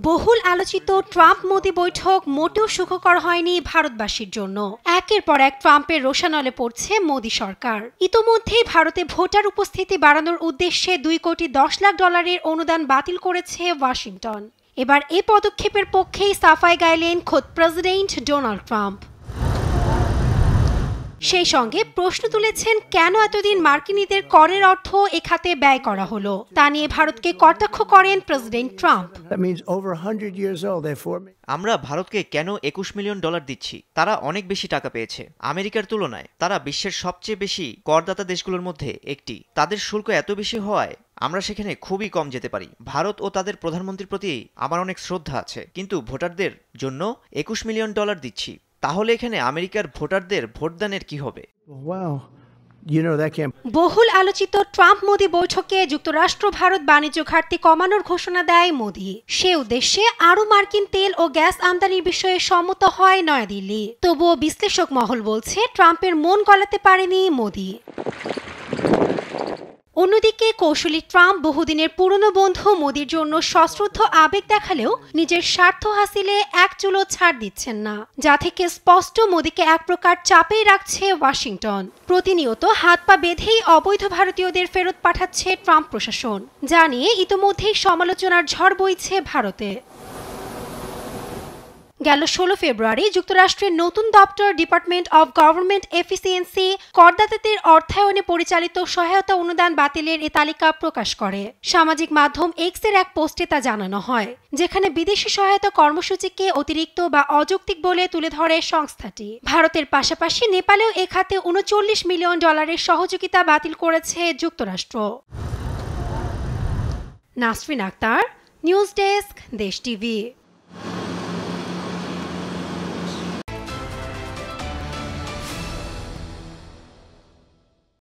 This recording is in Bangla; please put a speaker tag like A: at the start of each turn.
A: বহুল আলোচিত ট্রাম্প মোদি বৈঠক মোটেও সুখকর হয়নি ভারতবাসীর জন্য। একের পর এক ট্রাম্পের রোষানলে পড়ছে মোদি সরকার। ইতোমধ্যেই ভারতে ভোটার উপস্থিতি বাড়ানোর উদ্দেশ্যে $2,10,00,000 অনুদান বাতিল করেছে ওয়াশিংটন। এবার এই পদক্ষেপের পক্ষেই সাফাই গাইলেন খোদ প্রেসিডেন্ট ডোনাল্ড ট্রাম্প। সেই সঙ্গে প্রশ্ন তুলেছেন কেন এতদিন মার্কিনীদের করের অর্থ এ খাতে ব্যয় করা হলো। তা নিয়ে ভারতকে কটাক্ষ করেন প্রেসিডেন্ট ট্রাম্প।
B: আমরা ভারতকে কেন $21 মিলিয়ন দিচ্ছি? তারা অনেক বেশি টাকা পেয়েছে। আমেরিকার তুলনায় তারা বিশ্বের সবচেয়ে বেশি করদাতা দেশগুলোর মধ্যে একটি। তাদের শুল্ক এত বেশি হওয়ায় আমরা সেখানে খুবই কম যেতে পারি। ভারত ও তাদের প্রধানমন্ত্রীর প্রতি আমার অনেক শ্রদ্ধা আছে, কিন্তু ভোটারদের জন্য $21 মিলিয়ন দিচ্ছি। তাহলে এখানে আমেরিকার ভোটারদের ভোটদানের কি হবে?
A: বহুল আলোচিত ট্রাম্প মোদি বৈঠকে যুক্তরাষ্ট্র ভারত বাণিজ্য ঘাটতি কমানোর ঘোষণা দেয় মোদি। সে উদ্দেশ্যে আরও মার্কিন তেল ও গ্যাস আমদানির বিষয়ে সম্মত হয় নয়াদিল্লি। তবুও বিশ্লেষক মহল বলছে ট্রাম্পের মন গলাতে পারেনি মোদি। অন্যদিকে কৌশলী ট্রাম্প বহুদিনের পুরনো বন্ধু মোদির জন্য সশ্রদ্ধ আবেগ দেখালেও নিজের স্বার্থ হাসিলে এক চুলো ছাড় দিচ্ছেন না, যা থেকে স্পষ্ট মোদিকে এক প্রকার চাপেই রাখছে ওয়াশিংটন। প্রতিনিয়ত হাত পা বেঁধেই অবৈধ ভারতীয়দের ফেরত পাঠাচ্ছে ট্রাম্প প্রশাসন, যা নিয়ে ইতোমধ্যেই সমালোচনার ঝড় বইছে ভারতে। গেল 16 ফেব্রুয়ারি যুক্তরাষ্ট্রের নতুন দপ্তর ডিপার্টমেন্ট অব গভর্নমেন্ট এফিসিয়েন্সি করদাতাদের অর্থায়নে পরিচালিত সহায়তা অনুদান বাতিলের এ তালিকা প্রকাশ করে। সামাজিক মাধ্যম এক্সের এক পোস্টে তা জানানো হয়, যেখানে বিদেশি সহায়তা কর্মসূচিকে অতিরিক্ত বা অযৌক্তিক বলে তুলে ধরে সংস্থাটি। ভারতের পাশাপাশি নেপালেও এ খাতে $39 মিলিয়ন সহযোগিতা বাতিল করেছে যুক্তরাষ্ট্র। নাসরিন আক্তার, নিউজ ডেস্ক, দেশ টিভি।